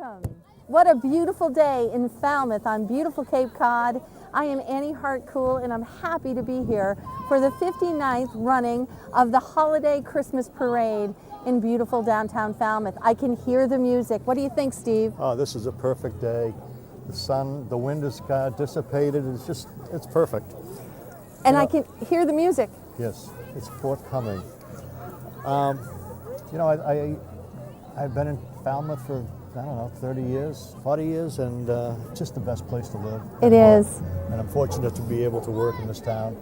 Welcome. What a beautiful day in Falmouth on beautiful Cape Cod. I am Annie Hartcool and I'm happy to be here for the 59th running of the Holiday Christmas Parade in beautiful downtown Falmouth. I can hear the music. What do you think, Steve? Oh, this is a perfect day. The sun, the wind is dissipated. It's perfect. And I can hear the music. Yes, it's forthcoming. I've been in Falmouth for, 30 years, 40 years, and it's just the best place to live. It is. And I'm fortunate to be able to work in this town.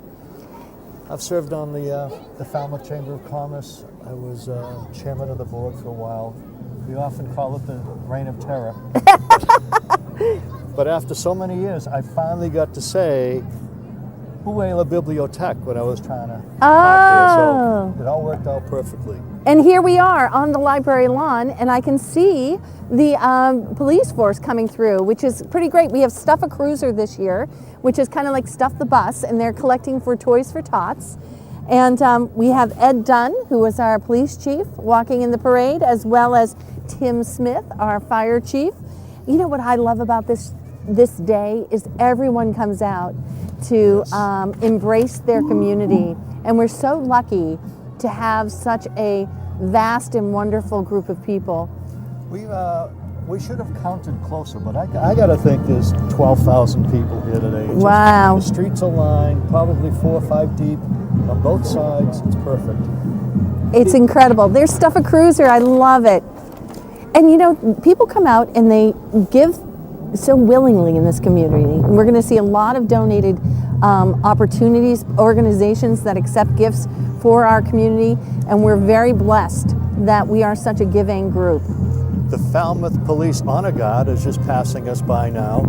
I've served on the Falmouth Chamber of Commerce. I was chairman of the board for a while. We often call it the Reign of Terror. But after so many years, I finally got to say, "Où est la bibliothèque?" when I was trying to talk here. So it all worked out perfectly. And here we are on the library lawn, and I can see the police force coming through, which is pretty great. We have Stuff a Cruiser this year, which is kind of like Stuff the Bus, and they're collecting for Toys for Tots. And we have Ed Dunn, who is our police chief, walking in the parade, as well as Tim Smith, our fire chief. You know what I love about this day is everyone comes out to embrace their community, and we're so lucky to have such a vast and wonderful group of people. We should have counted closer, but I got to think there's 12,000 people here today. Wow. The streets are lined, probably 4 or 5 deep on both sides. It's perfect. It's incredible. There's Stuff a Cruiser. I love it. And you know, people come out and they give so willingly in this community. We're going to see a lot of donated opportunities, organizations that accept gifts for our community, and we're very blessed that we are such a giving group. The Falmouth Police Honor Guard is just passing us by now.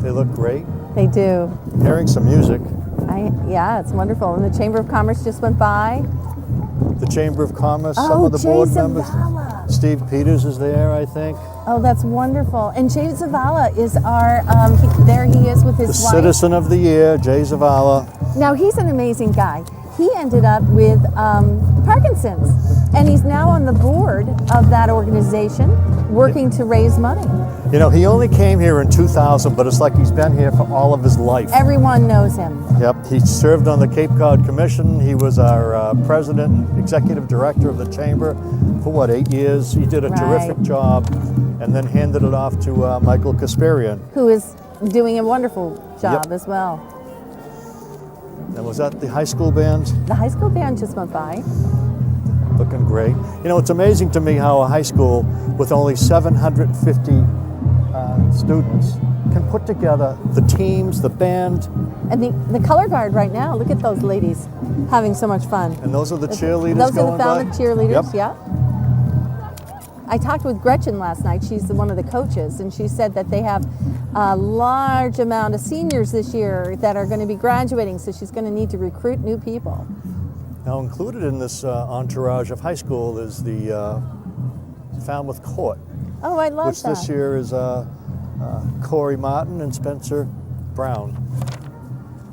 They look great. They do. Hearing some music. Yeah, it's wonderful. And the Chamber of Commerce just went by. The Chamber of Commerce, some of the board members. Zavala. Steve Peters is there, I think. Oh, that's wonderful. And Jay Zavala is our, there he is with his wife. The Citizen of the Year, Jay Zavala. Now, he's an amazing guy. He ended up with Parkinson's, and he's now on the board of that organization, working to raise money. You know, he only came here in 2000, but it's like he's been here for all of his life. Everyone knows him. Yep, he served on the Cape Cod Commission. He was our president and executive director of the chamber for 8 years. He did a terrific job, and then handed it off to Michael Kasparian, who is doing a wonderful job as well. And was that the high school band? The high school band just went by. Looking great. You know, it's amazing to me how a high school with only 750 students can put together the teams, the band. And the color guard right now, look at those ladies having so much fun. And those are the cheerleaders. Those are the Falmouth cheerleaders, Yep. yeah. I talked with Gretchen last night. She's one of the coaches, and she said that they have a large amount of seniors this year that are going to be graduating, so she's going to need to recruit new people. Now, included in this entourage of high school is the Falmouth Court. Oh, I love which that. Which this year is Corey Martin and Spencer Brown.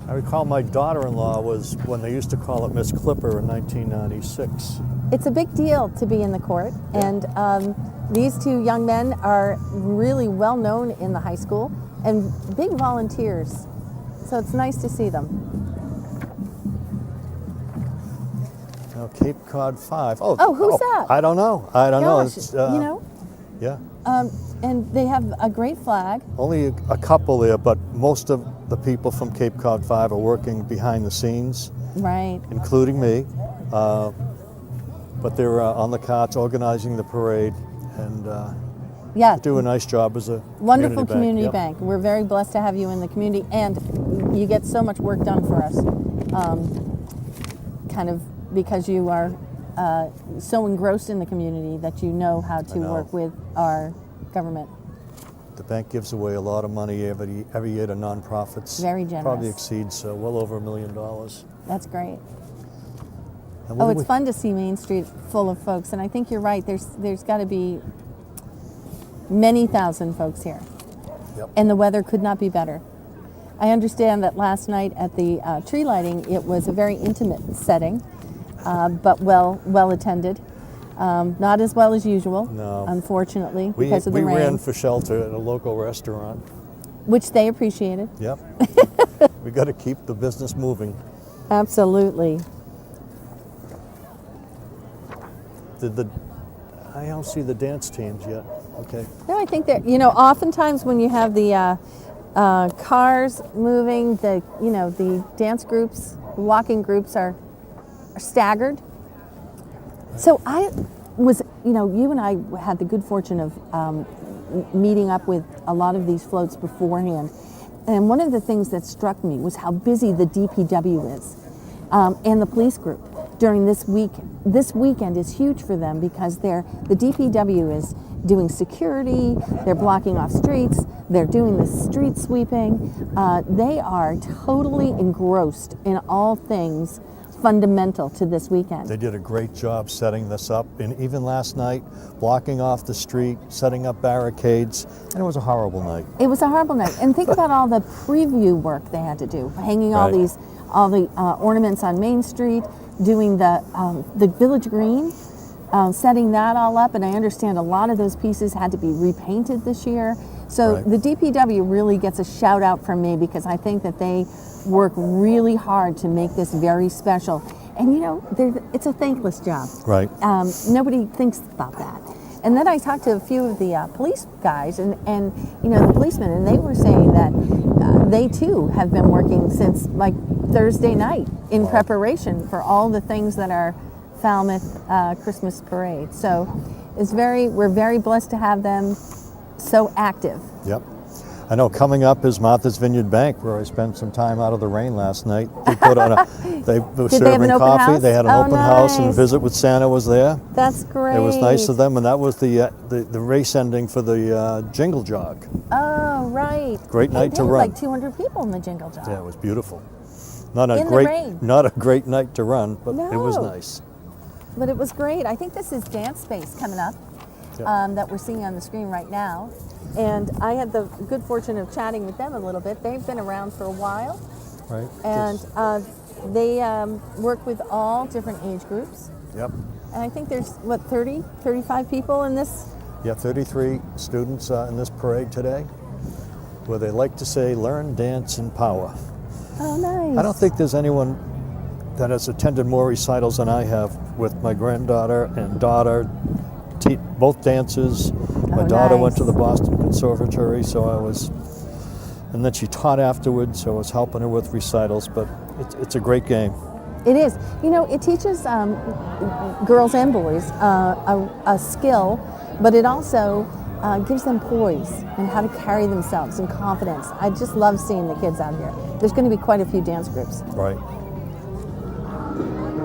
I recall my daughter-in-law was when they used to call it Miss Clipper in 1996. It's a big deal to be in the court, and these two young men are really well known in the high school and big volunteers, so it's nice to see them. Now, Cape Cod 5. Oh, who's that? I don't know. I don't know. It's, you know? Yeah. And they have a great flag. Only a couple there, but most of the people from Cape Cod 5 are working behind the scenes. Right. Including me. But they're on the carts organizing the parade and do a nice job as a wonderful community Yep. bank. We're very blessed to have you in the community, and you get so much work done for us, kind of because you are so engrossed in the community that you know how to work with our government. The bank gives away a lot of money every year to nonprofits. Very generous. Probably exceeds well over $1 million. That's great. Oh, it's fun to see Main Street full of folks, and I think you're right. There's got to be many thousand folks here, and the weather could not be better. I understand that last night at the tree lighting, it was a very intimate setting, but well attended. Not as well as usual, No. unfortunately, We because of the rain, ran for shelter at a local restaurant. which they appreciated. Yep. We got to keep the business moving. Absolutely. I don't see the dance teams yet. Okay. No, I think that, oftentimes when you have the cars moving, the dance groups, walking groups are staggered. So I was, you and I had the good fortune of meeting up with a lot of these floats beforehand. And one of the things that struck me was how busy the DPW is and the police group during this week. This weekend is huge for them because the DPW is doing security, they're blocking off streets, they're doing the street sweeping. They are totally engrossed in all things fundamental to this weekend. They did a great job setting this up, and even last night, blocking off the street, setting up barricades, and it was a horrible night. It was a horrible night. And think about all the preview work they had to do, hanging all Right. the ornaments on Main Street, doing the Village Green, setting that all up. And I understand a lot of those pieces had to be repainted this year. So Right. the DPW really gets a shout out from me because I think that they work really hard to make this very special. And it's a thankless job. Right. Nobody thinks about that. And then I talked to a few of the police guys and the policemen, and they were saying that they too have been working since like Thursday night in preparation for all the things that are Falmouth Christmas parade. So we're very blessed to have them so active. Yep. I know coming up is Martha's Vineyard Bank, where I spent some time out of the rain last night. They put on they were Did they have serving an open coffee. house? They had an Oh, open house, and nice. Visit with Santa was there. That's great. It was nice of them, and that was the race ending for the Jingle Jog. Oh, right. Great night They to had run. like 200 people in the Jingle Jog. Yeah, it was beautiful. Not a In the great, rain. not a great night to run, but it was No. nice. But it was great. I think this is Dance Space coming up that we're seeing on the screen right now. And I had the good fortune of chatting with them a little bit. They've been around for a while. Right. And they work with all different age groups. Yep. And I think there's, 35 people in this? Yeah, 33 students in this parade today, where they like to say, learn, dance, and power. Oh, nice. I don't think there's anyone that has attended more recitals than I have, with my granddaughter and daughter, both dancers. My daughter went to the Boston Conservatory, and then she taught afterwards, so I was helping her with recitals, but it's a great game. It is. It teaches girls and boys a skill, but it also gives them poise and how to carry themselves and confidence. I just love seeing the kids out here. There's going to be quite a few dance groups. Right.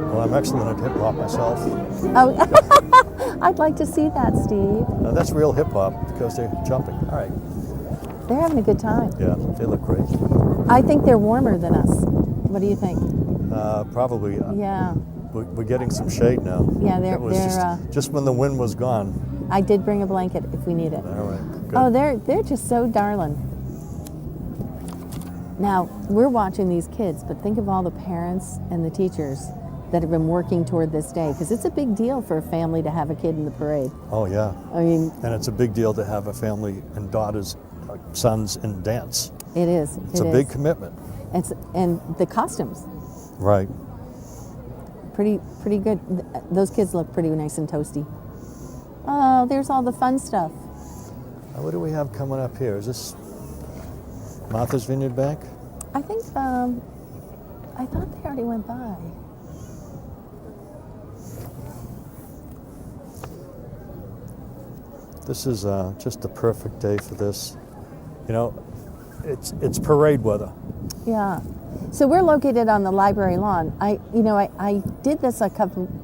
Well, I'm excellent at hip hop myself. Oh, I'd like to see that, Steve. That's real hip hop because they're jumping. All right. They're having a good time. Yeah, they look great. I think they're warmer than us. What do you think? Probably. Yeah. We're getting some shade now. Yeah, It was just when the wind was gone. I did bring a blanket if we need it. All right. Good. Oh, they're just so darling. Now, we're watching these kids, but think of all the parents and the teachers that have been working toward this day, because it's a big deal for a family to have a kid in the parade. Oh, yeah. I mean, And it's a big deal to have a family and daughters, sons in dance. it is. It's a big commitment. And the costumes, Right. pretty good. Those kids look pretty nice and toasty. Oh, there's all the fun stuff. What do we have coming up here? Is this Martha's Vineyard Bank? I think, I thought they already went by. This is just the perfect day for this. It's parade weather. Yeah. So we're located on the library lawn. I did this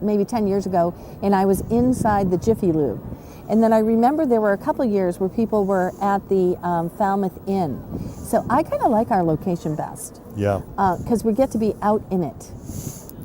maybe 10 years ago, and I was inside the Jiffy Lube. And then I remember there were a couple years where people were at the Falmouth Inn. So I kind of like our location best. Yeah. Because we get to be out in it.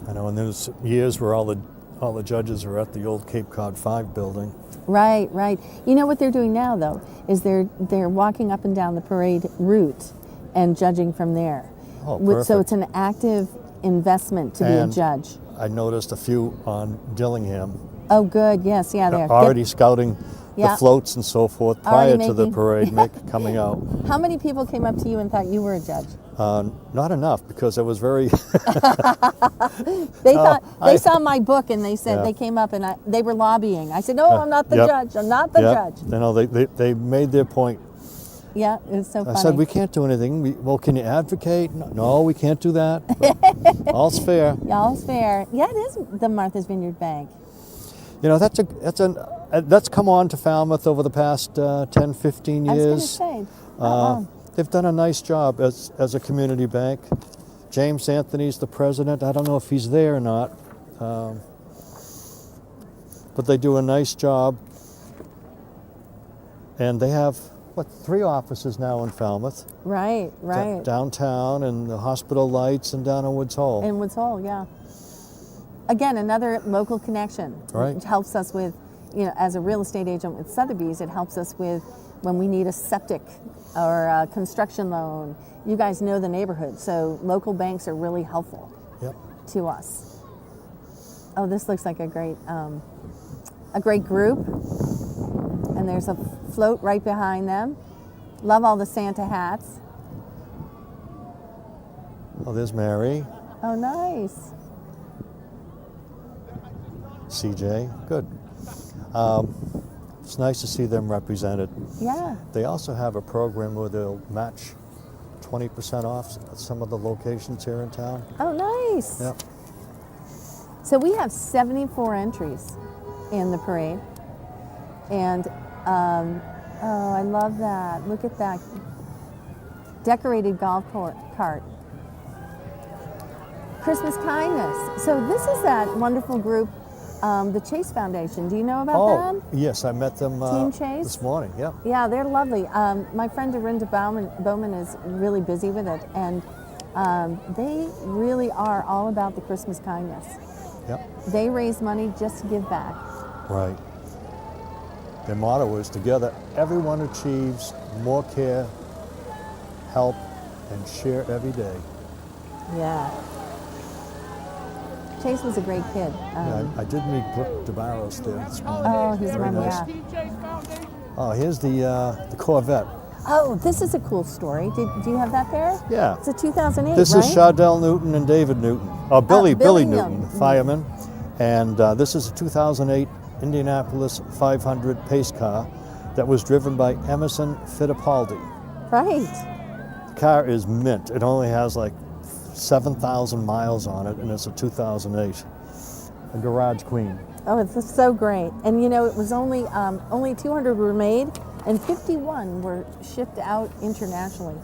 I know, and there's years where all the judges are at the old Cape Cod 5 building. Right, right. You know what they're doing now, though, is they're walking up and down the parade route and judging from there. Oh, perfect. So it's an active investment to be a judge. I noticed a few on Dillingham. Oh, good. Yes, yeah, they're Already scouting Yeah. the floats and so forth Already prior to the making- parade coming out. How many people came up to you and thought you were a judge? Not enough, because I was very. They thought I- they saw my book and they said Yeah. they came up and they were lobbying. I said, "No, I'm not the Yep. judge. I'm not the Yep. judge." You know, they made their point. Yeah, it was so I funny. said, we can't do anything. Well, can you advocate? No, we can't do that. But all's fair. Y'all's fair. Yeah, it is the Martha's Vineyard Bank. You know, that's come on to Falmouth over the past 10, 15 I was years. going to say. They've done a nice job as a community bank. James Anthony's the president. I don't know if he's there or not. But they do a nice job. And they have, 3 offices now in Falmouth. Right, right. Downtown and the Hospital Lights and down in Woods Hole. In Woods Hole, yeah. Again, another local connection. Right. Which helps us with, as a real estate agent with Sotheby's, it helps us with when we need a septic or a construction loan. You guys know the neighborhood, so local banks are really helpful Yep. to us. Oh, this looks like a great group. And there's a float right behind them. Love all the Santa hats. Oh, there's Mary, Oh, nice. CJ. Good. It's nice to see them represented. Yeah. They also have a program where they'll match 20% off at some of the locations here in town. Oh, nice. Yep. So we have 74 entries in the parade. And, oh, I love that. Look at that. Decorated golf cart. Christmas kindness. So this is that wonderful group, the Chase Foundation. Do you know about them? Yes, I met them Team Chase? this morning. Yep. Yeah, they're lovely. My friend Dorinda Bowman is really busy with it, and they really are all about the Christmas kindness. Yep. They raise money just to give back. Right. Their motto is, together everyone achieves more care, help, and share every day. Yeah. Chase was a great kid. Yeah, I did meet Brooke DeBarros there this morning. Oh, he's Very one, nice. yeah. Oh, here's the Corvette. Oh, this is a cool story. Do you have that there? Yeah. It's a 2008, This right? is Shardell Newton and David Newton. Billy Newton, the fireman. And this is a 2008 Indianapolis 500 pace car that was driven by Emerson Fittipaldi. Right. The car is mint. It only has like 7,000 miles on it, and it's a 2008. A garage queen. Oh, it's so great. And it was only 200 were made, and 51 were shipped out internationally.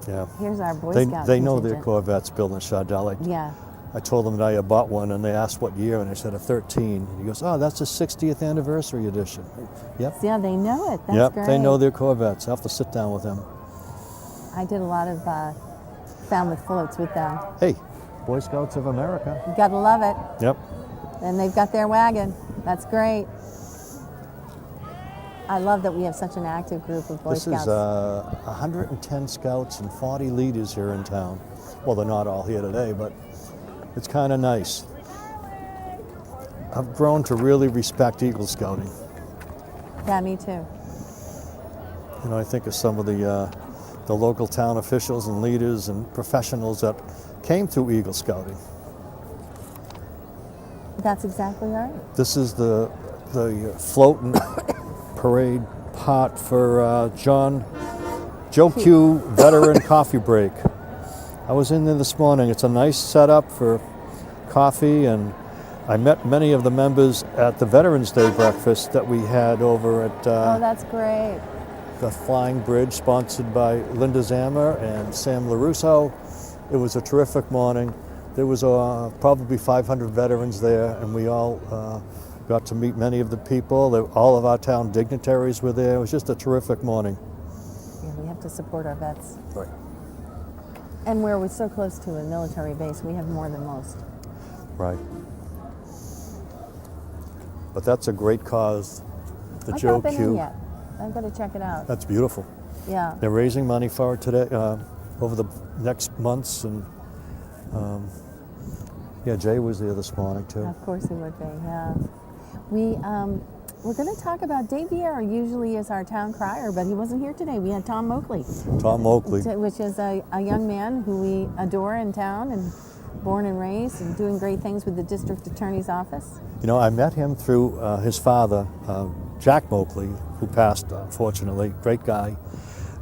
Yeah. Here's our Boy They Scout know their contingent. Corvettes built in Shardell. Yeah. I told them that I had bought one, and they asked what year, and I said a 13. And he goes, "Oh, that's the 60th anniversary edition." Yep. Yeah, they know it. That's Yep. great. They know their Corvettes. I have to sit down with them. I did a lot of Falmouth floats with them. Hey, Boy Scouts of America. You gotta love it. Yep. And they've got their wagon. That's great. I love that we have such an active group of Boy This Scouts. is 110 scouts and 40 leaders here in town. Well, they're not all here today, but it's kind of nice. I've grown to really respect Eagle Scouting. Yeah, me too. I think of some of the local town officials and leaders and professionals that came through Eagle Scouting. That's exactly right. This is the float and parade pot for Joe Q Veteran Coffee Break. I was in there this morning. It's a nice setup for coffee, and I met many of the members at the Veterans Day breakfast that we had over at Oh, that's great. the Flying Bridge, sponsored by Linda Zammer and Sam LaRusso. It was a terrific morning. There was probably 500 veterans there, and we all got to meet many of the people. All of our town dignitaries were there. It was just a terrific morning. Yeah, we have to support our vets. Right. And where we're so close to a military base, we have more than most. Right. But that's a great cause, the I've Joe not been in Q. yet. I've got to check it out. That's beautiful. Yeah. They're raising money for it today, over the next months, and Yeah, Jay was there this morning too. Of course he would be, yeah. We're going to talk about Dave Vieira usually is our town crier, but he wasn't here today. We had Tom Moakley. Tom Moakley. Which is a young man who we adore in town and born and raised and doing great things with the district attorney's office. You know, I met him through his father, Jack Moakley, who passed, unfortunately, great guy.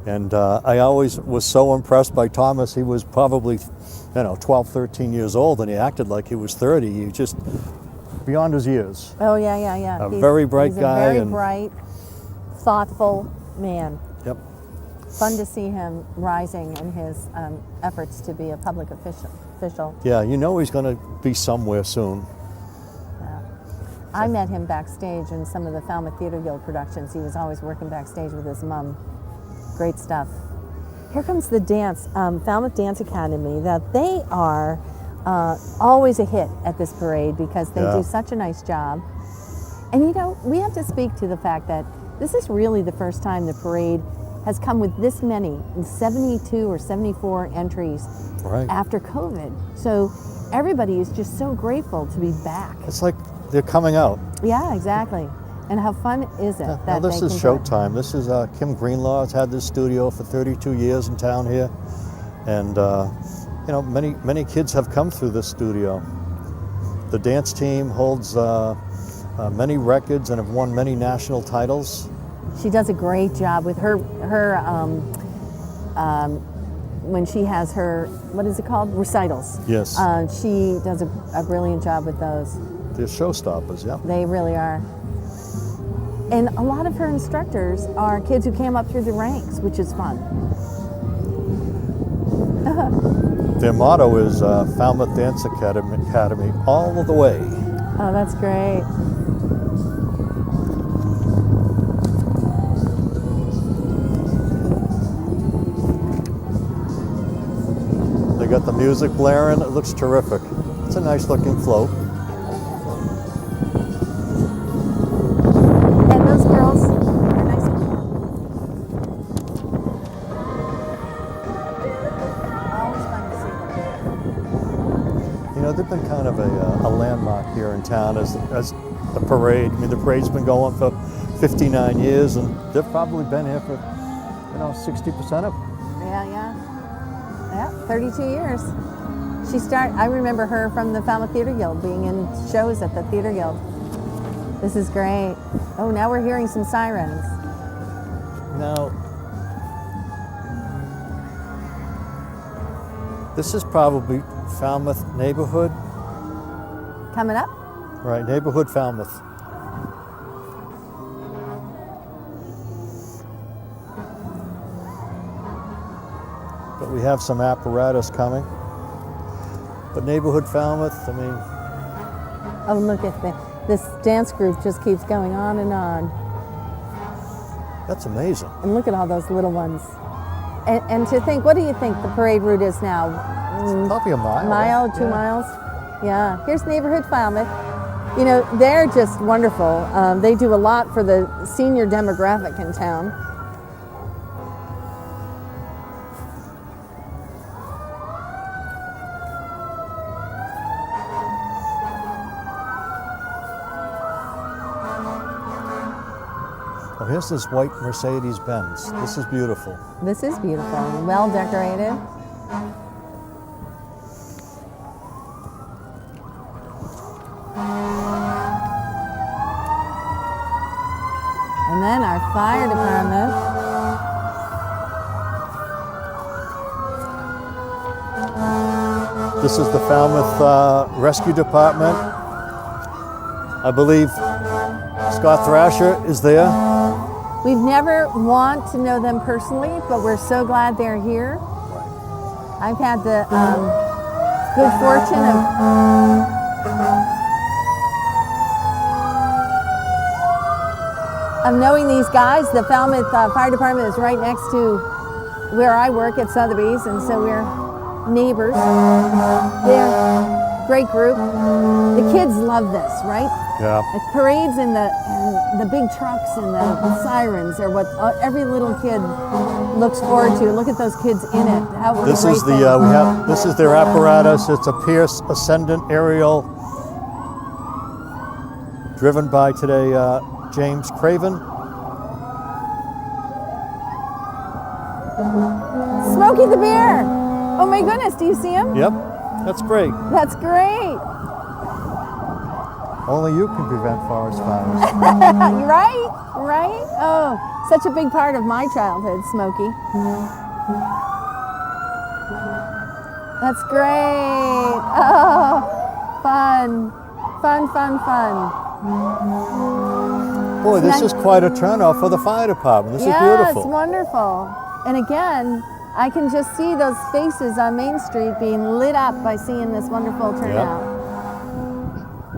And I always was so impressed by Thomas. He was probably, 12, 13 years old, and he acted like he was 30. He just beyond his years. Oh, yeah. He's very bright he's guy. A very bright, thoughtful man. Yep. Fun to see him rising in his efforts to be a public official. Yeah, he's going to be somewhere soon. Yeah. I met him backstage in some of the Falmouth Theater Guild productions. He was always working backstage with his mom. Great stuff. Here comes the dance, Falmouth Dance Academy. That they are always a hit at this parade because they do such a nice job. And we have to speak to the fact that this is really the first time the parade has come with this many, 72 or 74 entries after COVID. So everybody is just so grateful to be back. It's like they're coming out. Yeah, exactly. And how fun is it that now this is showtime. This is Kim Greenlaw has had this studio for 32 years in town here. And many kids have come through this studio. The dance team holds many records and have won many national titles. She does a great job with her when she has her, what is it called? Recitals. Yes. She does a brilliant job with those. They're showstoppers, yeah. They really are. And a lot of her instructors are kids who came up through the ranks, which is fun. Their motto is Falmouth Dance Academy all of the way. Oh, that's great. They got the music blaring. It looks terrific. It's a nice looking float. And those girls are nice and warm. Always fun to see them. They've been kind of a landmark here in town as the parade. I mean, the parade's been going for 59 years, and they've probably been here for 60% of them. Yeah, 32 years. I remember her from the Falmouth Theater Guild, being in shows at the Theater Guild. This is great. Oh, now we're hearing some sirens. Now, this is probably Falmouth neighborhood. Coming up? Right, neighborhood Falmouth. But we have some apparatus coming. But neighborhood Falmouth, I mean... Oh, look at this dance group just keeps going on and on. That's amazing. And look at all those little ones. And to think, what do you think the parade route is now? Probably a mile. Mile, 2 miles? Yeah. Here's neighborhood Falmouth. They're just wonderful. They do a lot for the senior demographic in town. Oh, here's this white Mercedes-Benz. This is beautiful. This is beautiful. Well decorated. And then our fire department. This is the Falmouth Rescue Department. I believe Scott Thrasher is there. We've never want to know them personally, but we're so glad they're here. I've had the good fortune of knowing these guys. The Falmouth Fire Department is right next to where I work at Sotheby's, and so we're neighbors. They're a great group. The kids love this, right? Yeah. The parades and the big trucks and the sirens are what every little kid looks forward to. Look at those kids in it. This is this is their apparatus. It's a Pierce Ascendant aerial, driven by today James Craven. Smokey the Bear. Oh my goodness, do you see him? Yep, that's great. That's great. Only you can prevent forest fires. Right? Oh, such a big part of my childhood, Smokey. That's great. Oh, fun. Boy, this is quite a turnout for the fire department. This is beautiful. It's wonderful. And again, I can just see those faces on Main Street being lit up by seeing this wonderful turnout.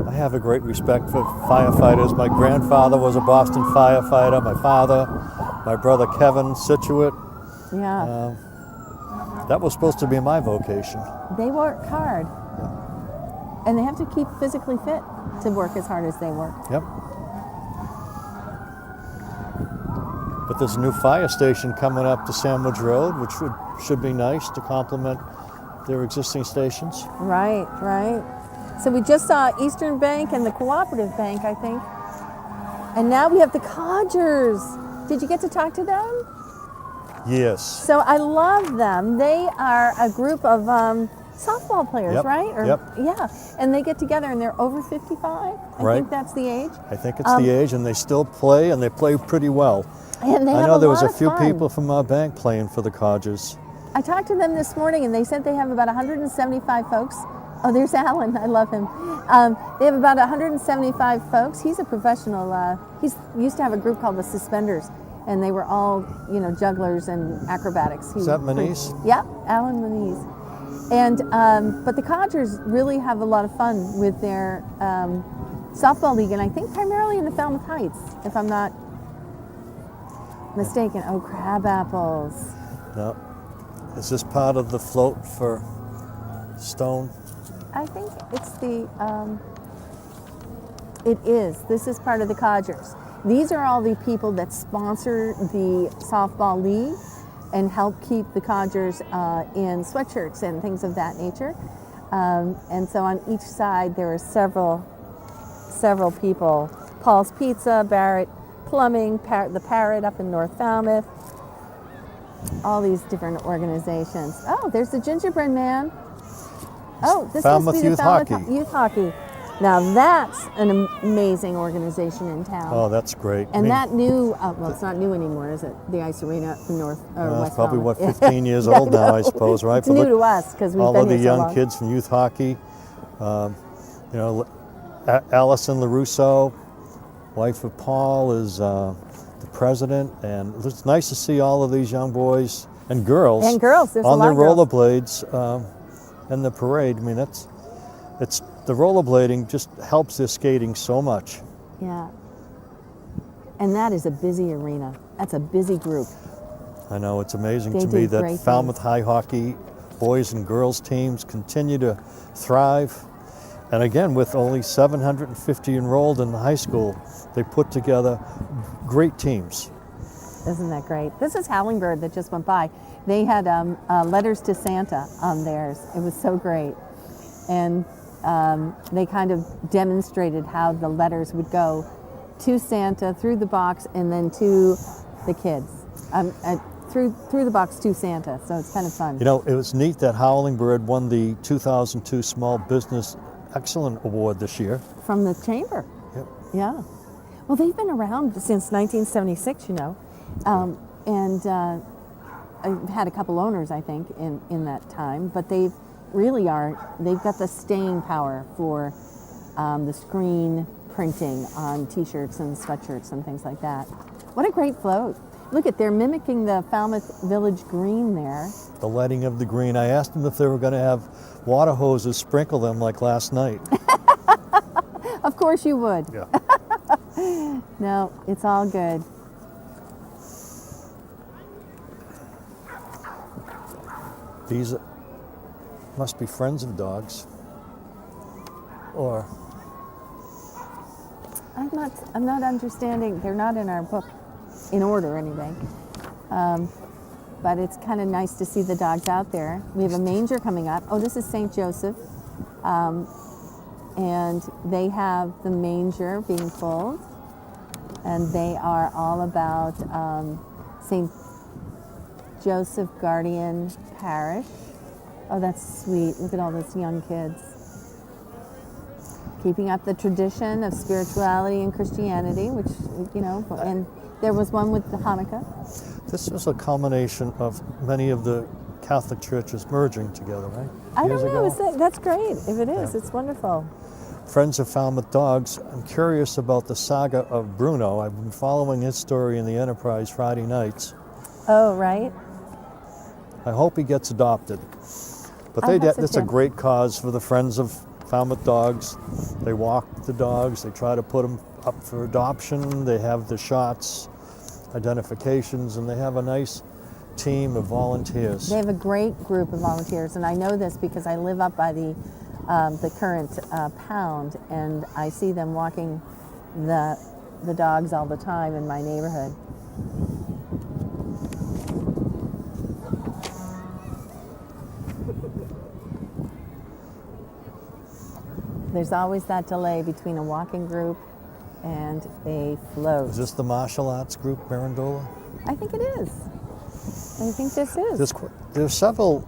I have a great respect for firefighters. My grandfather was a Boston firefighter. My father, my brother Kevin, Situate. Yeah. That was supposed to be my vocation. They work hard. And they have to keep physically fit to work as hard as they work. Yep. But there's a new fire station coming up to Sandwich Road, which should be nice to complement their existing stations. Right. So we just saw Eastern Bank and the Cooperative Bank, I think. And now we have the Codgers. Did you get to talk to them? Yes. So I love them. They are a group of softball players, right? Yeah. And they get together and they're over 55. I think that's the age. I think it's the age, and they still play, and they play pretty well. And they I have know there was lot a of few fun. people from our bank playing for the Codgers. I talked to them this morning, and they said they have about 175 folks. Oh, there's Alan. I love him. They have about 175 folks. He's a professional. He used to have a group called the Suspenders, and they were all, jugglers and acrobatics. Is that Manise? Yeah, Alan Manise. And but the Codgers really have a lot of fun with their softball league, and I think primarily in the Falmouth Heights, if I'm not mistaken. Oh, crab apples. No. Is this part of the float for Stone? I think it's it is. This is part of the Codgers. These are all the people that sponsor the softball league and help keep the Codgers in sweatshirts and things of that nature. And so on each side there are several people. Paul's Pizza, Barrett Plumbing, the Parrot up in North Falmouth. All these different organizations. Oh, there's the Gingerbread Man. Oh, this Falmouth must be the Youth Falmouth Hockey. Youth Hockey. Now that's an amazing organization in town. Oh, that's great. And that new, well, it's not new anymore, is it? The Ice Arena in West it's probably, Falmouth. 15 years old now, I suppose, right? It's new to us because we've all been of the here so young long. kids from youth hockey. Allison LaRusso, wife of Paul, is the president, and it's nice to see all of these young boys and girls, There's on a lot their of girls. rollerblades and the parade. I mean, it's the rollerblading just helps their skating so much. Yeah. And that is a busy arena. That's a busy group. I know, it's amazing They to do me that great Falmouth things. High Hockey boys and girls teams continue to thrive. And again, with only 750 enrolled in the high school, they put together great teams. Isn't that great? This is Howlingbird that just went by. They had letters to Santa on theirs. It was so great. And they kind of demonstrated how the letters would go to Santa, through the box, and then to the kids. Through the box to Santa, so it's kind of fun. You know, it was neat that Howlingbird won the 2002 Small Business Excellent Award this year. From the chamber. Yep. Yeah. Well, they've been around since 1976, and I've had a couple owners, I think, in that time, but they've got the staying power for the screen printing on t-shirts and sweatshirts and things like that. What a great float. Look they're mimicking the Falmouth Village green there. The lighting of the green. I asked them if they were going to have water hoses sprinkle them like last night. Of course you would. Yeah. No, it's all good. These must be friends of dogs, or I'm not understanding. They're not in our book, in order anyway. But it's kind of nice to see the dogs out there. We have a manger coming up. Oh, this is St. Joseph. And they have the manger being pulled. And they are all about St. Joseph Guardian Parish. Oh, that's sweet. Look at all those young kids. Keeping up the tradition of spirituality and Christianity, which, you know, and there was one with the Hanukkah. This is a culmination of many of the Catholic churches merging together, right? I Years don't know. ago? That's great. If it is, Yeah. it's wonderful. Friends of Falmouth Dogs, I'm curious about the saga of Bruno. I've been following his story in the Enterprise Friday nights. Oh, right. I hope he gets adopted. But I hope so that's a too. great cause for the Friends of Falmouth Dogs. They walk the dogs, they try to put them up for adoption, they have the shots, identifications, and they have a nice team of volunteers. They have a great group of volunteers, and I know this because I live up by the current pound, and I see them walking the dogs all the time in my neighborhood. There's always that delay between a walking group and a float. Is this the martial arts group, Mirandola? I think it is. I think this is. There's several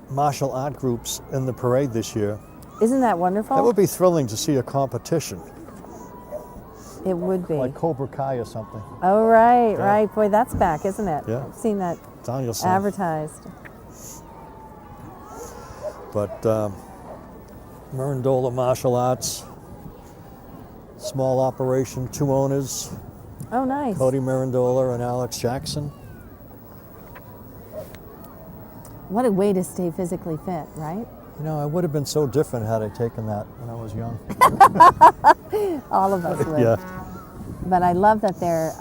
martial art groups in the parade this year. Isn't that wonderful? That would be thrilling to see a competition, It would be. like Cobra Kai or something. Oh, right, Yeah. right. Boy, that's back, isn't it? Yeah. I've seen that Danielson. advertised. But Mirandola Martial Arts, small operation, 2 owners, Oh, nice. Cody Mirandola and Alex Jackson. What a way to stay physically fit, right? You know, I would have been so different had I taken that when I was young. All of us would. Yeah. But I love that they're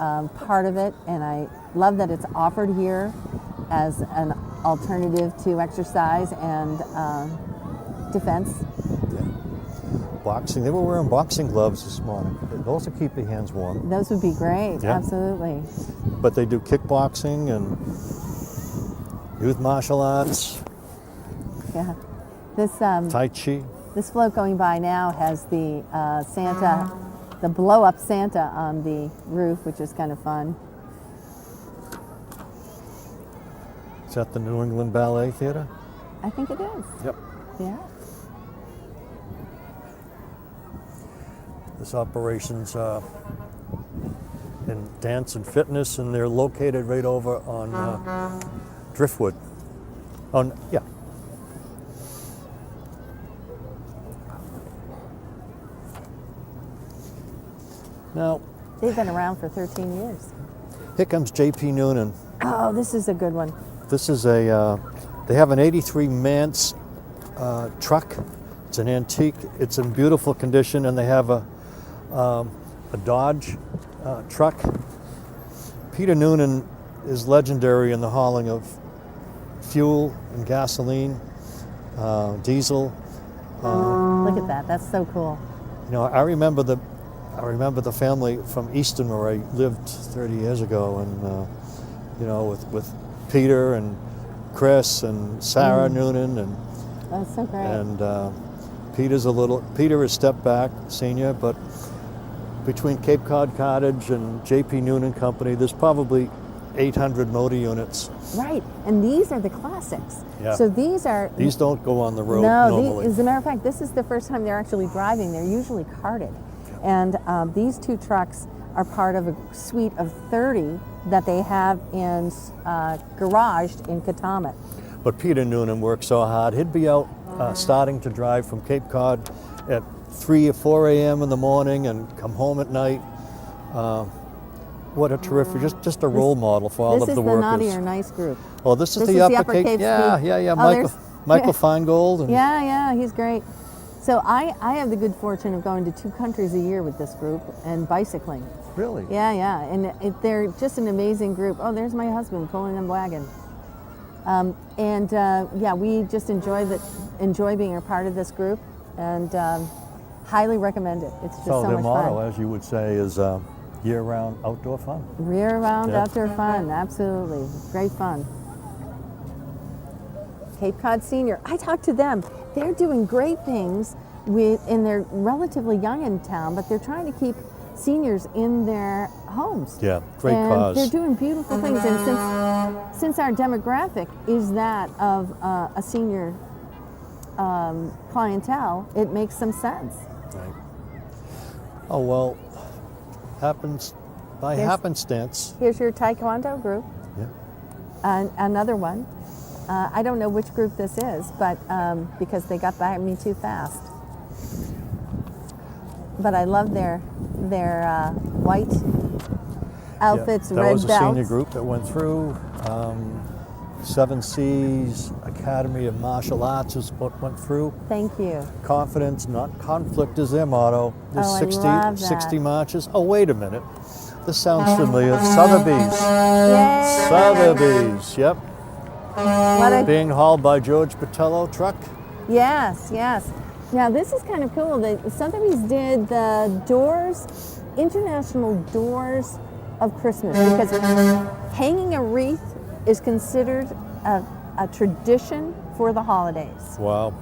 part of it, and I love that it's offered here as an alternative to exercise and defense. Boxing. They were wearing boxing gloves this morning. Those will keep your hands warm. Those would be great, Yeah. absolutely. But they do kickboxing and youth martial arts, Yeah. This Tai Chi. this float going by now has the Santa, the blow-up Santa on the roof, which is kind of fun. Is that the New England Ballet Theater? I think it is. Yep. Yeah. This operation's in dance and fitness, and they're located right over on Driftwood. Yeah. Now, They've been around for 13 years. here comes J.P. Noonan. Oh, this is a good one. This is they have an 83 Manx truck. It's an antique. It's in beautiful condition, and they have a Dodge truck. Peter Noonan is legendary in the hauling of fuel and gasoline, diesel. Look at that. That's so cool. You know, I remember the family from Easton where I lived 30 years ago, and you know, with Peter and Chris and Sarah Noonan, and That's so great. Peter is stepped back, senior, but between Cape Cod Cottage and J.P. Noonan Company, there's probably 800 motor units. Right, and these are the classics. Yeah. So these don't go on the road no, normally. as a matter of fact, this is the first time they're actually driving. They're usually carted. And these two trucks are part of a suite of 30 that they have in garaged in Katamet. But Peter Noonan works so hard. He'd be out starting to drive from Cape Cod at 3 or 4 a.m. in the morning and come home at night. What a terrific, just a role model for all of the workers. This is the Naughty or Nice group. Oh, this is the Upper Cape. Yeah. Oh, Michael Feingold. And Yeah, he's great. So I have the good fortune of going to 2 countries a year with this group and bicycling. Really? Yeah, and they're just an amazing group. Oh, there's my husband pulling a wagon. We just enjoy being a part of this group, and Highly recommend it. It's just so their much motto, fun. as you would say, is year-round outdoor fun. Year-round Yeah. outdoor fun, absolutely. Great fun. Cape Cod Senior, I talked to them. They're doing great things and they're relatively young in town, but they're trying to keep seniors in their homes. Yeah, great and cause. They're doing beautiful things, and since our demographic is that of a senior clientele, it makes some sense. Right. Oh, well, happens by happenstance. Here's your Taekwondo group. Yeah. Another one. I don't know which group this is, but because they got by me too fast. But I love their white outfits, that red was a belts. senior group that went through. Seven Seas Academy of Martial Arts is what went through. Thank you. Confidence, not conflict is their motto. There's Oh, I love that. 60 marches. Oh, wait a minute. This sounds familiar. Sotheby's. Yay! Sotheby's, yep. What a, Being hauled by George Patello truck. yes, yes. Now this is kind of cool. The Sotheby's did the doors, international doors of Christmas, because hanging a wreath is considered a tradition for the holidays. Wow.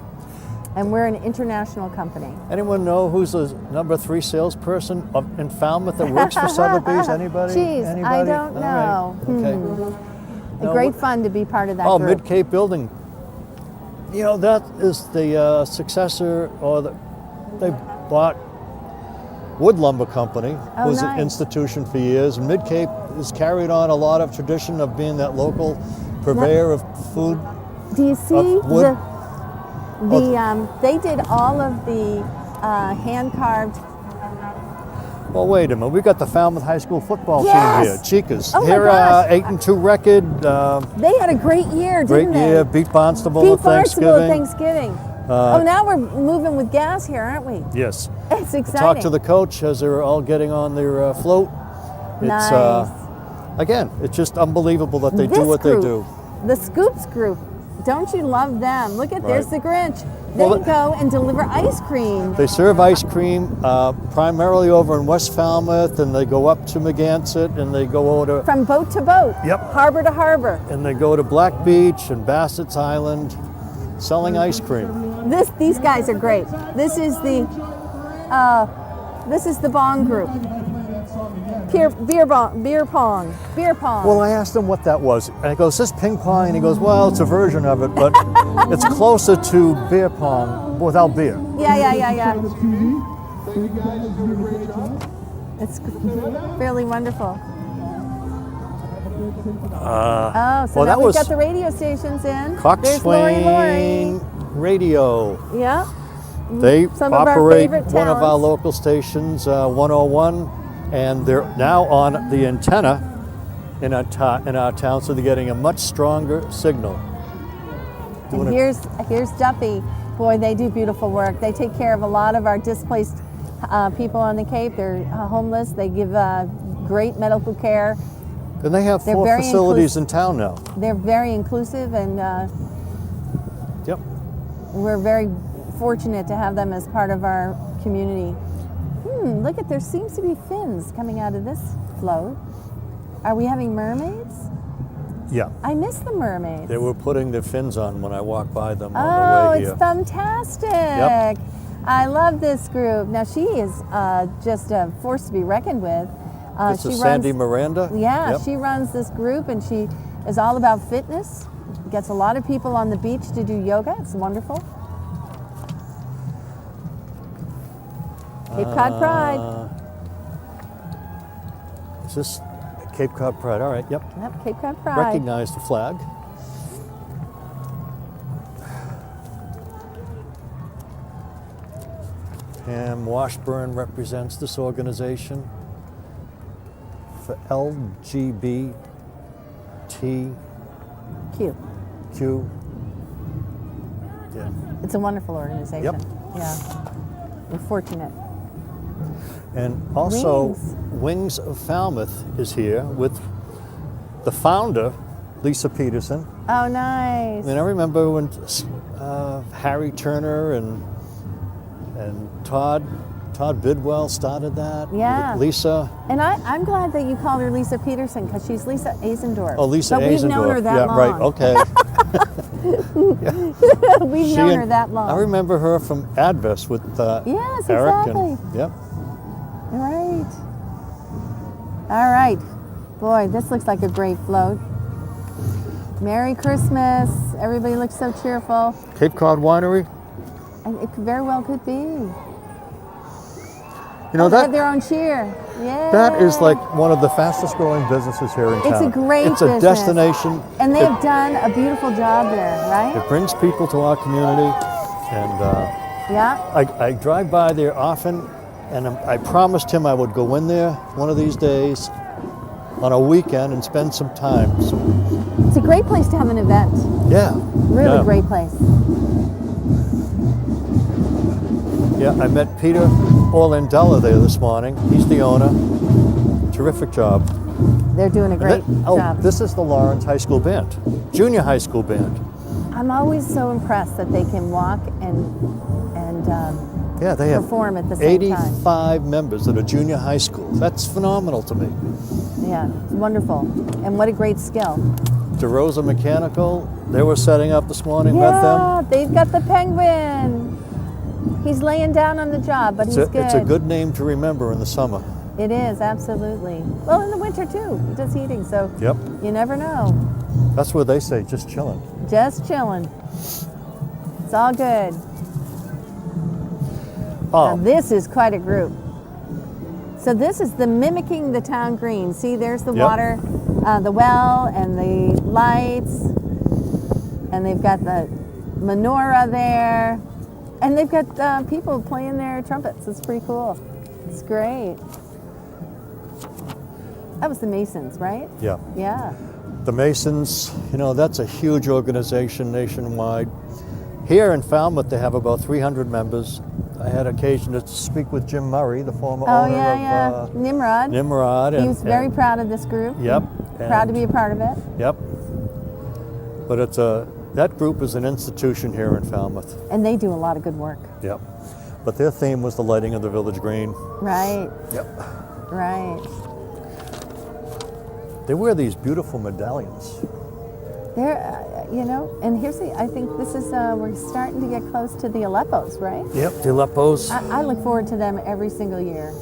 And we're an international company. Anyone know who's the number 3 salesperson in Falmouth that works for Sotheby's? Anybody? Geez, Anybody? I don't know. All right. Okay. No, Great fun to be part of that Oh, group. Mid-Cape Building. You know, that is the successor, they bought Wood Lumber Company, Oh, was nice. an institution for years. Mid-Cape has carried on a lot of tradition of being that local purveyor of food. Do you see wood. they did all of the hand-carved. Well, wait a minute. We got the Falmouth High School football Yes! team here, Chicas. Oh my They're gosh. 8-2 record. They had a great year, Great didn't they? year. Beat Barnstable Beat at Thanksgiving. Barnstable at Thanksgiving. Oh, now we're moving with gas here, aren't we? Yes. It's exciting. Talked to the coach as they were all getting on their float. It's, Nice. again, it's just unbelievable that they do This what group, they do. The Scoops group. Don't you love them? Look at, there's the Right. Grinch. They Well, go and deliver ice cream. They serve ice cream primarily over in West Falmouth, and they go up to Megansett, and they go over to, From boat to boat. Yep. Harbor to harbor. and they go to Black Beach and Bassett's Island, selling ice cream. These guys are great. This is the Bong group. Beer pong. Well, I asked him what that was, and he goes, "This ping pong," and he goes, "Well, it's a version of it, but it's closer to beer pong without beer." Yeah. It's fairly wonderful. So well, now that we've was got the radio stations in. There's Lori. Coxswain Radio. Yeah. They Some of our operate favorite one of our talents. local stations, 101, and they're now on the antenna in our town, so they're getting a much stronger signal. And here's Duffy. Boy, they do beautiful work. They take care of a lot of our displaced people on the Cape. They're homeless. They give great medical care. And they have They're 4 very facilities in town now. They're very inclusive, and Yep. we're very fortunate to have them as part of our community. Look at, there seems to be fins coming out of this float. Are we having mermaids? Yeah. I miss the mermaids. They were putting their fins on when I walked by them Oh, on the way it's here. fantastic. Yep. I love this group. Now, she is just a force to be reckoned with. This is Sandy Miranda. Yeah, Yep. she runs this group, and she is all about fitness. Gets a lot of people on the beach to do yoga. It's wonderful. Cape Cod Pride. Is this Cape Cod Pride? All right, yep. Yep, Cape Cod Pride. Recognize the flag. Pam Washburn represents this organization for LGBTQ. Cute. Yeah. It's a wonderful organization. Yep. Yeah. We're fortunate. And also, Wings. Wings of Falmouth is here with the founder, Lisa Peterson. Oh, nice. And I remember when Harry Turner and and Todd Bidwell started that. Yeah. Lisa. And I'm glad that you called her Lisa Peterson because she's Lisa Azendorf. Oh, Lisa but Azendorf. We've known her that yeah, long. right. Okay. We've known her that long. I remember her from Advis with Yes, Eric. exactly. And, yep. Right. All right. Boy, this looks like a great float. Merry Christmas. Everybody looks so cheerful. Cape Cod Winery. And it very well could be. You know, They that have their own cheer. Yeah. that is like one of the fastest growing businesses here in town. It's a great It's a business. destination. And they have done a beautiful job there, right? It brings people to our community, and Yeah. I drive by there often, and I promised him I would go in there one of these days on a weekend and spend some time. So, It's a great place to have an event. yeah. Really yeah. great place. Yeah, I met Peter Orlandella there this morning. He's the owner. Terrific job. They're doing a great job. This is the Lawrence High School Band, junior high school band. I'm always so impressed that they can walk and Yeah, they have perform at the same time. 85 members at a junior high school. That's phenomenal to me. Yeah, it's wonderful. And what a great skill. DeRosa Mechanical, they were setting up this morning, met them. Yeah, they've got the penguin. He's laying down on the job, but he's good. It's a good name to remember in the summer. It is, absolutely. Well, in the winter too. It does heating, so Yep. you never know. That's what they say, just chilling. Just chilling. It's all good. Oh, Now, this is quite a group. So this is the mimicking the town green. See, there's the Yep. water, the well, and the lights, and they've got the menorah there, and they've got people playing their trumpets. It's pretty cool. It's great. That was the Masons, right? yeah. Yeah. The Masons, you know, that's a huge organization nationwide. Here in Falmouth, they have about 300 members. I had occasion to speak with Jim Murray, the former Oh, owner yeah, of yeah. Nimrod. Nimrod. He was very proud of this group. Yep. Proud to be a part of it. Yep. But that group is an institution here in Falmouth. And they do a lot of good work. Yep. But their theme was the lighting of the village green. Right, Yep. right. They wear these beautiful medallions. There, and here's I think this is, we're starting to get close to the Aleppos, right? Yep, the Aleppos. I look forward to them every single year.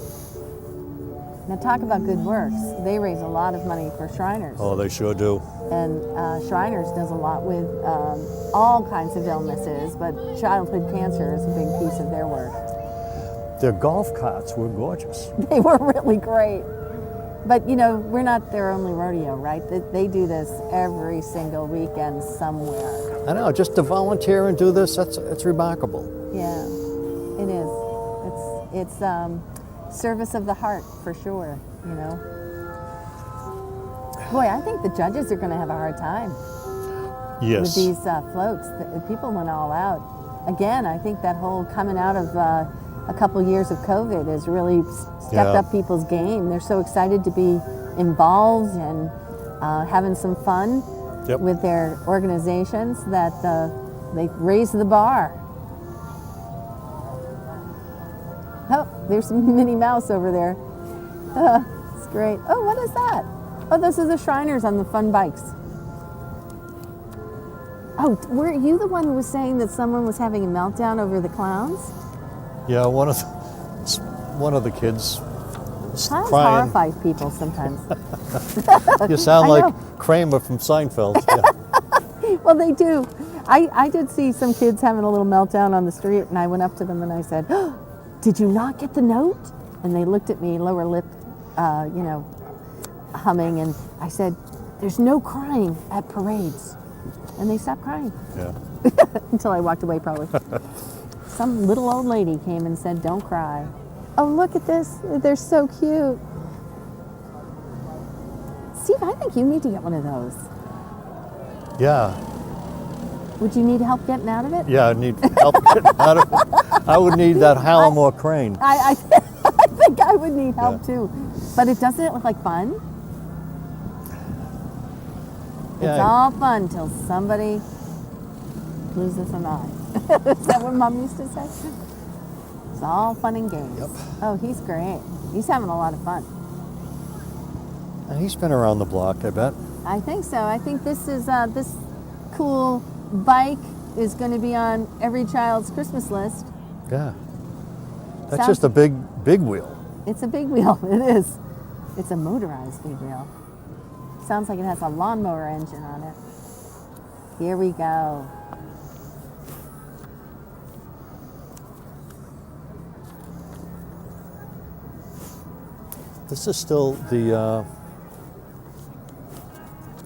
Now talk about good works. They raise a lot of money for Shriners. Oh, they sure do. And Shriners does a lot with all kinds of illnesses, but childhood cancer is a big piece of their work. Their golf carts were gorgeous. They were really great. But we're not their only rodeo, right? They do this every single weekend somewhere. I know, just to volunteer and do this, it's remarkable. Yeah, it is. It's service of the heart for sure. Boy, I think the judges are going to have a hard time Yes. with these floats. The people went all out. Again, I think that whole coming out of a couple years of COVID has really stepped up people's game. They're so excited to be involved and having some fun with their organizations that they raise the bar. Oh, there's some Minnie Mouse over there. It's great. Oh, what is that? Oh, this is the Shriners on the fun bikes. Oh, were you the one who was saying that someone was having a meltdown over the clowns? Yeah, one of the kids was Clowns crying. horrify people sometimes. You sound I like know. Kramer from Seinfeld. Yeah. Well, they do. I did see some kids having a little meltdown on the street, and I went up to them and I said, oh, did you not get the note? And they looked at me, lower lip, humming, and I said, there's no crying at parades. And they stopped crying. Yeah. Until I walked away, probably. Some little old lady came and said, don't cry. Oh, look at this. They're so cute. Steve, I think you need to get one of those. Yeah. Would you need help getting out of it? Yeah, I need help getting out of it. I would need that Hallamore crane. I think I would need help too. But doesn't it look like fun? Yeah. It's all fun till somebody loses an eye. Is that what Mom used to say? It's all fun and games. Yep. Oh, he's great. He's having a lot of fun. And he's been around the block, I bet. I think so. I think this is this cool bike is going to be on every child's Christmas list. Yeah. That's Sounds- just a big wheel. It's a big wheel. It is. It's a motorized big wheel. Sounds like it has a lawnmower engine on it. Here we go. This is still the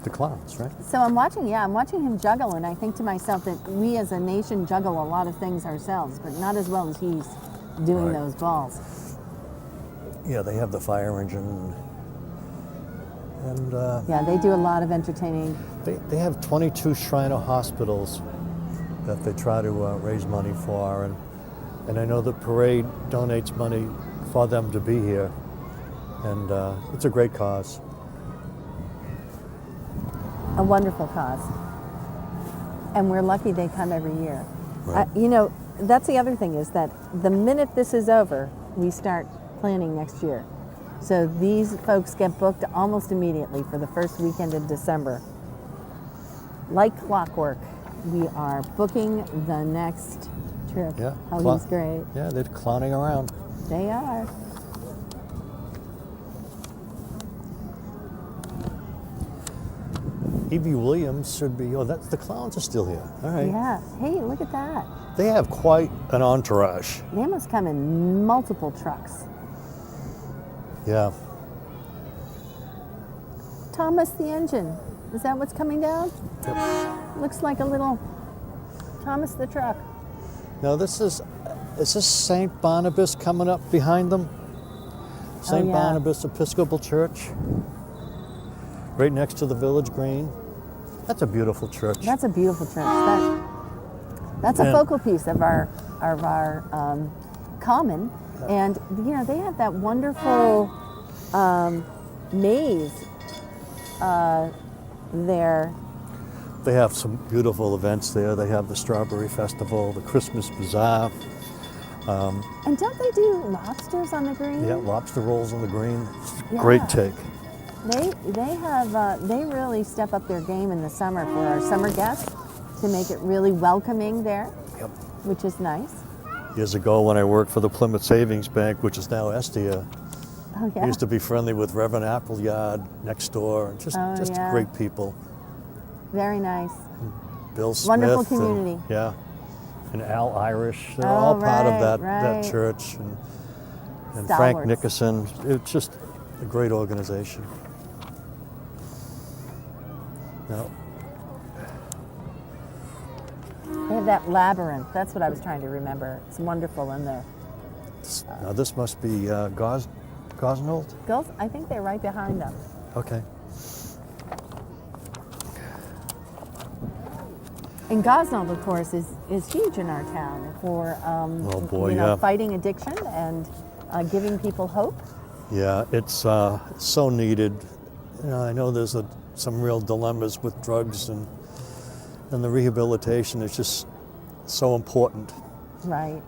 clowns, right? So I'm watching him juggle, and I think to myself that we as a nation juggle a lot of things ourselves, but not as well as he's doing Right. those balls. Yeah, they have the fire engine. And Yeah, they do a lot of entertaining. they have 22 Shriner hospitals that they try to raise money for. And I know the parade donates money for them to be here. And it's a great cause. A wonderful cause. And we're lucky they come every year. Right. You know, that's the other thing is that the minute this is over, we start planning next year. So these folks get booked almost immediately for the first weekend in December. Like clockwork, we are booking the next trip. Yeah. Oh, he's great. Yeah, they're clowning around. They are. E.B. Williams should be, the clowns are still here. All right. Yeah. Hey, look at that. They have quite an entourage. They must come in multiple trucks. Yeah. Thomas the engine. Is that what's coming down? Yep. Looks like a little Thomas the truck. Now is this St. Barnabas coming up behind them? St. yeah. Barnabas Episcopal Church, right next to the Village Green. That's a beautiful church. That's a beautiful church. That's a And- focal piece of our common, and you know they have that wonderful maze there. They have some beautiful events there. They have the Strawberry Festival, the Christmas Bazaar. And don't they do lobsters on the green? Yeah, lobster rolls on the green. Yeah. Great take. They really step up their game in the summer for our summer guests to make it really welcoming there, Yep. which is nice. Years ago when I worked for the Plymouth Savings Bank, which is now Estia, Oh yeah. I used to be friendly with Reverend Appleyard next door. Just yeah. great people. Very nice. Bill Smith. Wonderful and- community. yeah. And Al Irish. They're Oh, all part of right, that right. church. And Frank Stalwarts. Nickerson. It's just a great organization. Now, They have that labyrinth. That's what I was trying to remember. It's wonderful in there. now this must be Gosnold? Girls, I think they're right behind them. Okay. And Gosnold, of course, is huge in our town for Oh, boy, you know, yeah. fighting addiction and giving people hope. Yeah, it's so needed. You know, I know there's some real dilemmas with drugs and the rehabilitation is just so important. Right.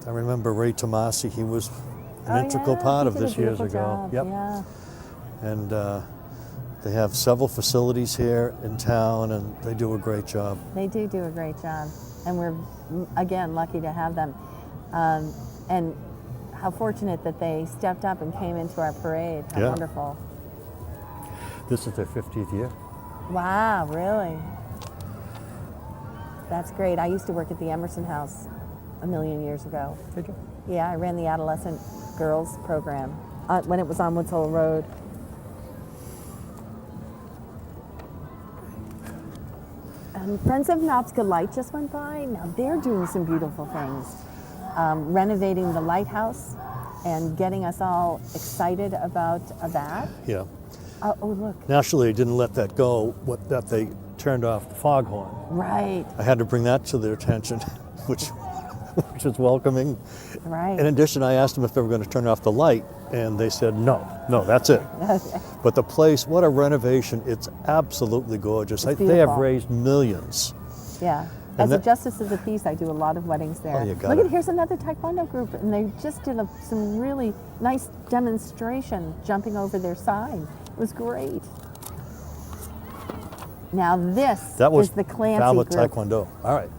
I remember Ray Tomasi, he was an Oh, integral yeah, part he of did a this years beautiful ago. job. Yep. Yeah. And they have several facilities here in town and they do a great job. They do a great job, and we're again lucky to have them. And how fortunate that they stepped up and came into our parade. How Yeah. wonderful! This is their 50th year. Wow, really? That's great. I used to work at the Emerson House a million years ago. Did you? Yeah, I ran the adolescent girls program when it was on Woods Hole Road. Friends of Knobska Light just went by. Now they're doing some beautiful things, renovating the lighthouse and getting us all excited about that. Yeah. Oh, look. Naturally, they didn't let that go, that they turned off the foghorn. Right, I had to bring that to their attention, which is welcoming. right. In addition, I asked them if they were going to turn off the light, and they said, no, that's it. Okay. But the place, what a renovation. It's absolutely gorgeous. It's They have beautiful. raised millions. Yeah. As a that- justice of the peace, I do a lot of weddings there. Oh, you got Look it. at, here's another Taekwondo group, and they just did some really nice demonstration jumping over their sign. It was great. Now this That was is the Clancy Falmouth group. Taekwondo. All right.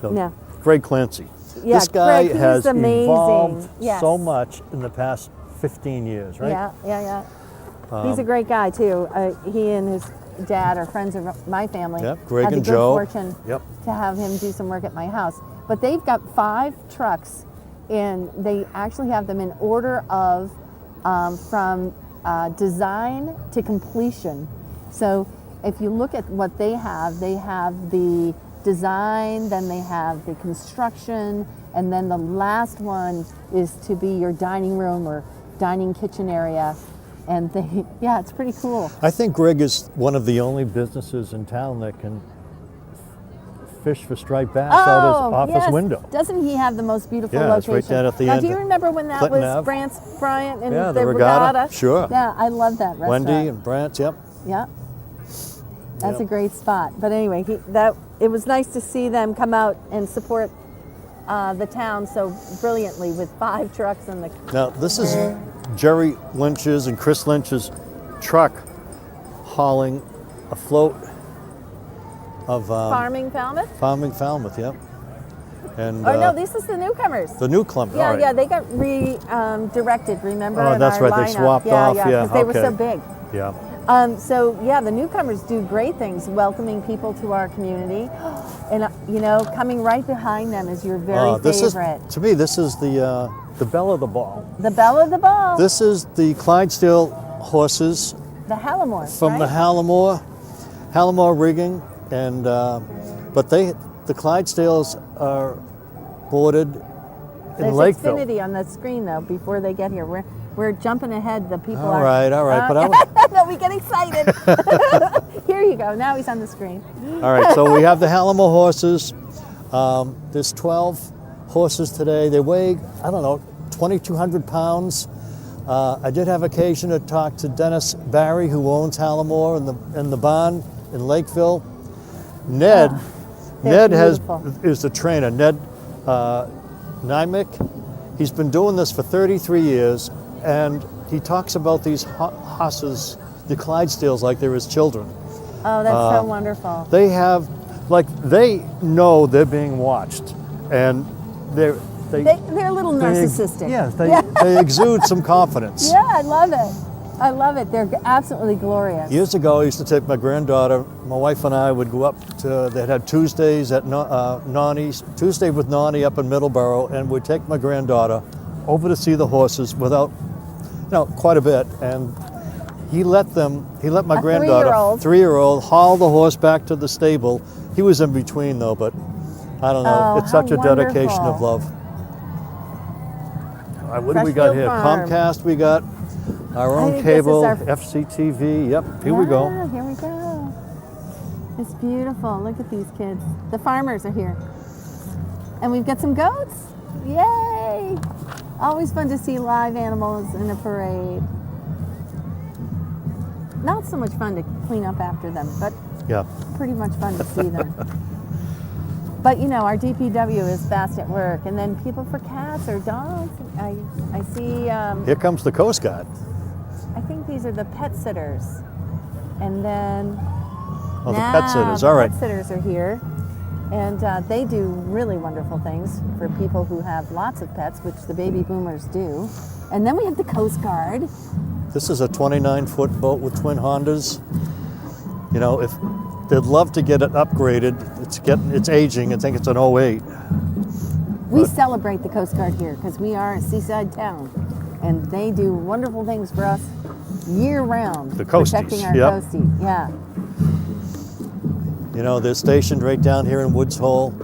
So, Yeah. Greg Clancy. Yeah, This guy Greg, he's has amazing. evolved Yes. so much in the past 15 years, right? Yeah. He's a great guy too. He and his dad are friends of my family. Yep, Greg Had the and good Joe. fortune Yep. to have him do some work at my house. But they've got 5 trucks, and they actually have them in order of from design to completion. So if you look at what they have the design, then they have the construction, and then the last one is to be your dining room or dining kitchen area. And yeah, it's pretty cool. I think Greg is one of the only businesses in town that can fish for striped bass out his office yes. window. Doesn't he have the most beautiful Yeah, it's location? right down at the now, end do you of remember when that Clinton was Ave. Brant's Bryant and Yeah, the the regatta. Sure. Yeah, I love that restaurant. Wendy and Brant, yep. Yeah. That's Yep. a great spot. But anyway, it was nice to see them come out and support the town so brilliantly with 5 trucks in the. Now, this is Jerry Lynch's and Chris Lynch's truck hauling a float of Farming Falmouth? Farming Falmouth, yep. And Oh no, this is the newcomers. the new clump. Yeah, all right. yeah, they got directed. Remember? Oh, in that's our right, they lineup. swapped yeah, off, Yeah, yeah, because they were so okay. big. Yeah. So yeah, the newcomers do great things, welcoming people to our community, and coming right behind them is your very This favorite. is, to me, this is the belle of the ball. The belle of the ball. This is the Clydesdale horses The Hallamore. from the Hallamore rigging, and but the Clydesdales are boarded in There's Lakeville. Xfinity on the screen though. Before they get here, we're jumping ahead. The people All are. right, but no, we get excited. Here you go. Now he's on the screen. all right. So we have the Hallamore horses. There's 12 horses today. They weigh, I don't know, 2,200 pounds. I did have occasion to talk to Dennis Barry, who owns Hallamore in the barn in Lakeville. Ned they're is beautiful. the trainer. Ned Nymick. He's been doing this for 33 years, and he talks about these horses, the Clydesdales, like they're his children. Oh, that's so wonderful. They have, they know they're being watched, and they're They're a little narcissistic. They exude some confidence. Yeah, I love it. I love it. They're absolutely glorious. Years ago, I used to take my granddaughter. My wife and I would go up to. They had Tuesdays at Nonnie's. Tuesday with Nonnie up in Middleborough, and we'd take my granddaughter over to see the horses without, quite a bit. And he let my granddaughter, 3-year-old, haul the horse back to the stable. He was in between though, but I don't know. Oh, it's such a how dedication of wonderful. love. All right, what do we got Freshfield here? Farm. Comcast. We got our I own think this is cable, our- FCTV. Yep, here we go. Here we go. It's beautiful. Look at these kids. The farmers are here. And we've got some goats. Yay! Always fun to see live animals in a parade. Not so much fun to clean up after them, but Yeah. pretty much fun to see them. But our DPW is fast at work, and then people for cats or dogs. I see. Here comes the Coast Guard. I think these are the pet sitters, and then. Oh, the pet sitters. The All right. Pet sitters are here, and they do really wonderful things for people who have lots of pets, which the baby boomers do. And then we have the Coast Guard. This is a 29-foot boat with twin Hondas. If they'd love to get it upgraded, it's aging. I think it's an 08. We celebrate the Coast Guard here because we are a seaside town, and they do wonderful things for us year round. The coasties, protecting our yep. coasties. Yeah. They're stationed right down here in Woods Hole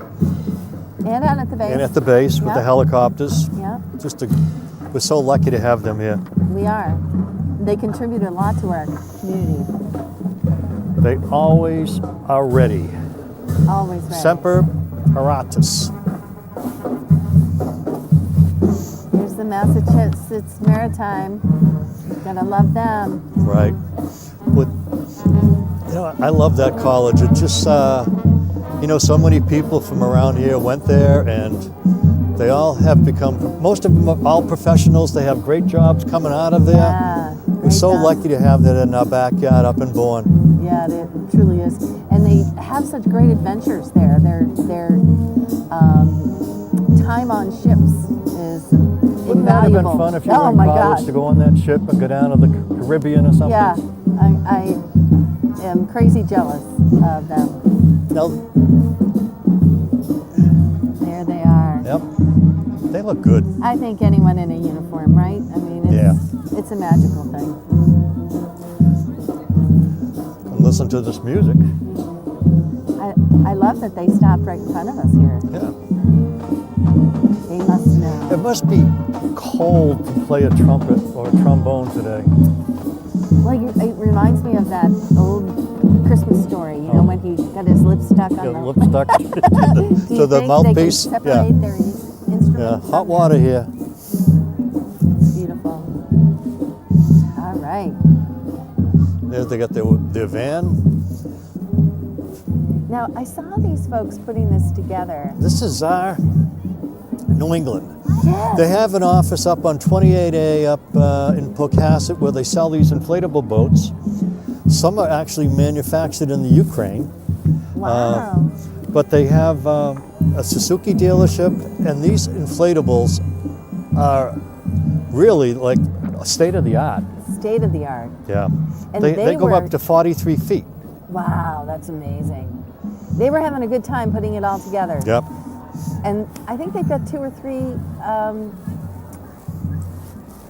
And out at the base. and at the base with the Yep. helicopters. Yeah, We're so lucky to have them here. we are. They contribute a lot to our community. They always are ready. Always ready. Semper Paratus. Here's the Massachusetts Maritime. Gotta love them. Right. I love that college. It just, You know, so many people from around here went there, and they all have become, most of them are all professionals. They have great jobs coming out of there. Yeah, We're great so jobs. lucky to have that in our backyard up in Bourne. Yeah, it truly is. And they have such great adventures there. Their time on ships is Wouldn't that have been invaluable. fun if you Oh were in my college gosh. to go on that ship and go down to the Caribbean or something? Yeah, I am crazy jealous of them. Now, There they are. yep, they look good. I think anyone in a uniform, right? I mean, it's a magical thing. And listen to this music. I love that they stopped right in front of us here. Yeah. They must know. It must be cold to play a trumpet or a trombone today. Well, it reminds me of that old Christmas story, you know, when he got his lip stuck on Get the lip stuck Do you to the think mouthpiece. They can separate their instruments? Yeah, hot water here. It's beautiful. All right. There they got their van. Now, I saw these folks putting this together. This is our New England. Yes. They have an office up on 28A up in Pocasset where they sell these inflatable boats. Some are actually manufactured in the Ukraine. Wow. But they have a Suzuki dealership, and these inflatables are really like state of the art. State of the art. Yeah. And They they go were- up to 43 feet. Wow, that's amazing. They were having a good time putting it all together. Yep. And I think they've got 2 or 3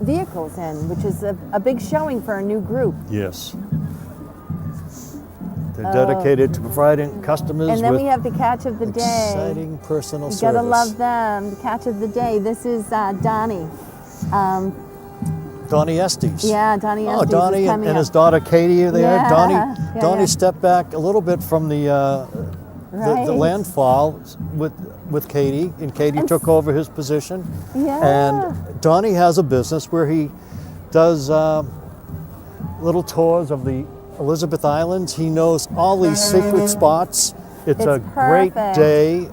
vehicles in, which is a big showing for a new group. Yes. They're dedicated to providing customers And then with we have the catch of the day. exciting personal You service. gotta love them. The catch of the day. This is Donnie. Donnie Estes. Yeah, Donnie Oh, Estes Donnie is and, coming and his up. daughter Katie are there. Yeah, Donnie yeah. stepped back a little bit from the Right. landfall with Katie, and Katie And took over his position. Yeah. And Donnie has a business where he does little tours of the Elizabeth Islands. He knows all these secret spots. It's a great perfect. day,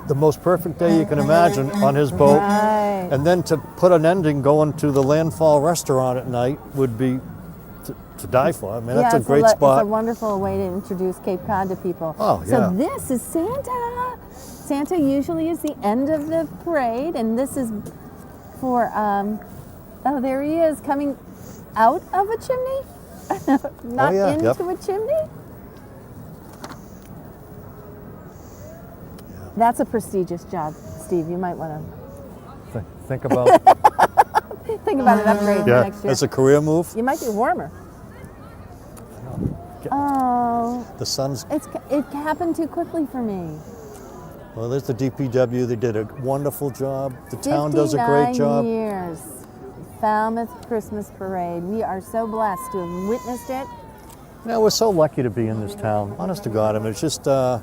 the most perfect day you can imagine on his boat. Right. And then to put an ending going to the Landfall restaurant at night would be to die for. I mean, that's a it's great It's spot. a wonderful way to introduce Cape Cod to people. Oh, So yeah. this is Santa. Santa usually is the end of the parade, and this is for, oh, there he is, coming out of a chimney? Not yeah, into yep. a chimney? That's a prestigious job, Steve. You might want Think about to think about an upgrade yeah, next year. as a career move. You might be warmer. Oh, The sun's it happened too quickly for me. well. There's the DPW. They did a wonderful job. The town does a great 59 job. years. Falmouth Christmas Parade. We are so blessed to have witnessed it. You know, we're so lucky to be in this town. Honest to God, I mean, it's just I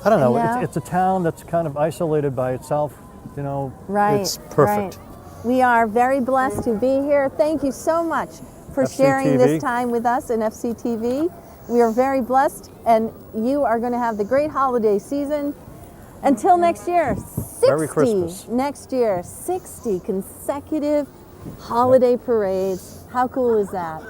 don't know. Yeah. It's a town that's kind of isolated by itself. You know, Right. it's perfect. Right. We are very blessed to be here. Thank you so much for sharing this FCTV. time with us in FCTV. We are very blessed, and you are going to have the great holiday season. Until next year, 60 Merry Christmas. next year, 60 consecutive holiday parades. How cool is that?